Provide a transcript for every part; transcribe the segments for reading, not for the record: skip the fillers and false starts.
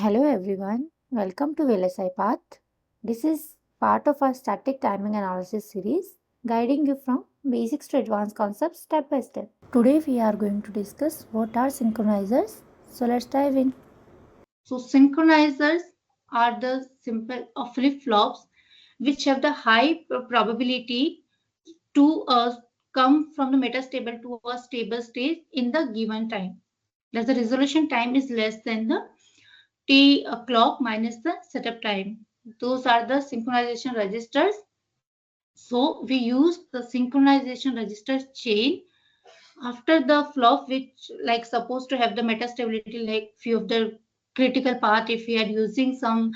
Hello everyone, welcome to VLSI Path. This is part of our static timing analysis series, guiding you from basics to advanced concepts step by step. Today we are going to discuss what are synchronizers. So let's dive in. So synchronizers are the simple flip-flops which have the high probability to come from the metastable to a stable state in the given time. Thus the resolution time is less than the t clock minus the setup time. Those are the synchronization registers. So we use the synchronization register chain after the flop, which like supposed to have the metastability, like few of the critical path, if we are using some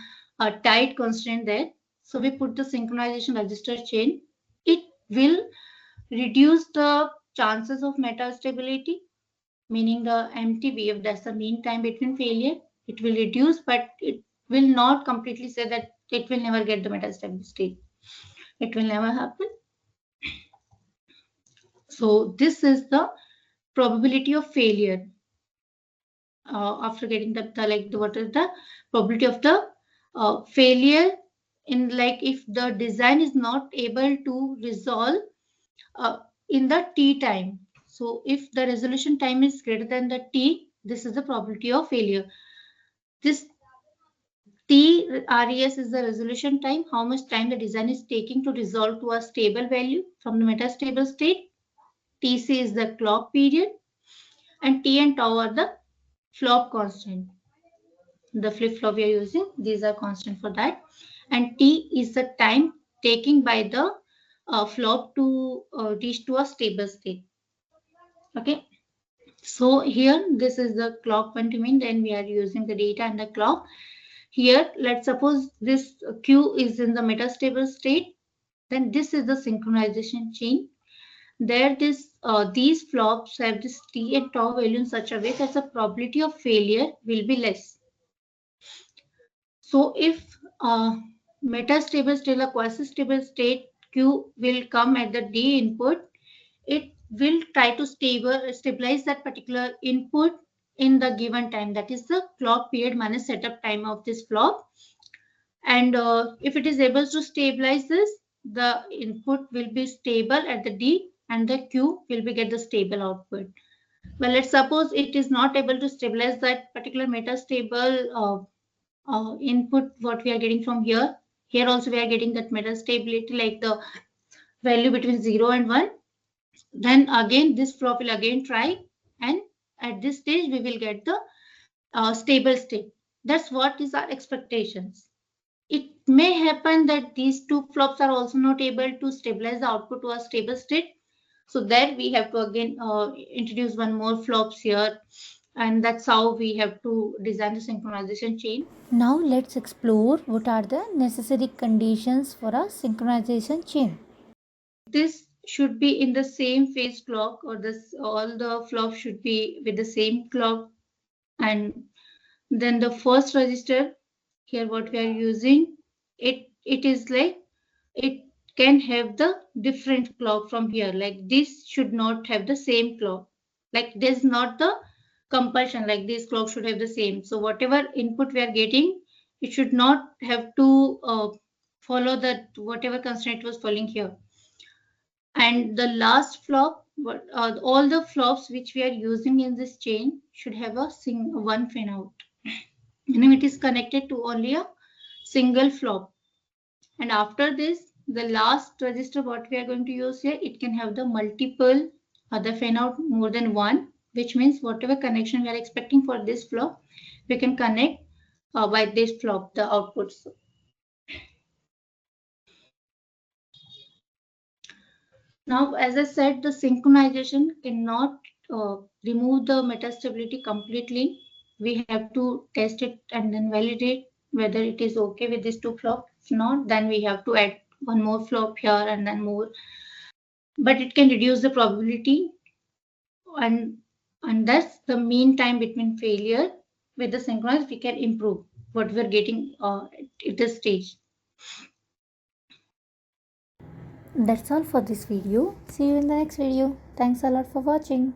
tight constraint there. So we put the synchronization register chain. It will reduce the chances of metastability, meaning the MTBF, that's the mean time between failure. It will reduce, but it will not completely say that it will never get the metastability state. It will never happen. So this is the probability of failure. After getting what is the probability of the failure in, like, if the design is not able to resolve uh, in the t time. So if the resolution time is greater than the t, this is the probability of failure. This t res is the resolution time, how much time the design is taking to resolve to a stable value from the metastable state. Tc is the clock period, and t and tau are the flop constant. The flip-flop we are using, these are constant for that. And t is the time taking by the flop to reach to a stable state. Okay. So here, this is the clock continuing, then we are using the data and the clock. Here, let's suppose this Q is in the metastable state, then this is the synchronization chain. There, these flops have this t and tau value in such a way that the probability of failure will be less. So if metastable state or quasi-stable state Q will come at the D input, it will try to stabilize that particular input in the given time. That is the clock period minus setup time of this flop. And if it is able to stabilize this, the input will be stable at the D and the Q will be get the stable output. Well, let's suppose it is not able to stabilize that particular metastable input what we are getting from here. Here also we are getting that metastability, like the value between 0 and 1. Then again this flop will again try, and at this stage we will get the stable state. That's what is our expectations. It may happen that these two flops are also not able to stabilize the output to a stable state. So there we have to again introduce one more flops here, and that's how we have to design the synchronization chain. Now let's explore what are the necessary conditions for a synchronization chain. This should be in the same phase clock, or this all the flops should be with the same clock. And then the first register here what we are using, it is like it can have the different clock from here, like this should not have the same clock, like this is not the compulsion, like this clock should have the same. So whatever input we are getting, it should not have to follow that whatever constraint was following here. And the last flop, all the flops which we are using in this chain should have a one fan out. And it is connected to only a single flop. And after this, the last register what we are going to use here, it can have the multiple other fan out more than one, which means whatever connection we are expecting for this flop, we can connect by this flop, the outputs. Now, as I said, the synchronization cannot remove the metastability completely. We have to test it and then validate whether it is okay with these two flops. If not, then we have to add one more flop here and then more. But it can reduce the probability, and thus the mean time between failure with the synchronized we can improve what we're getting at this stage. That's all for this video. See you in the next video. Thanks a lot for watching.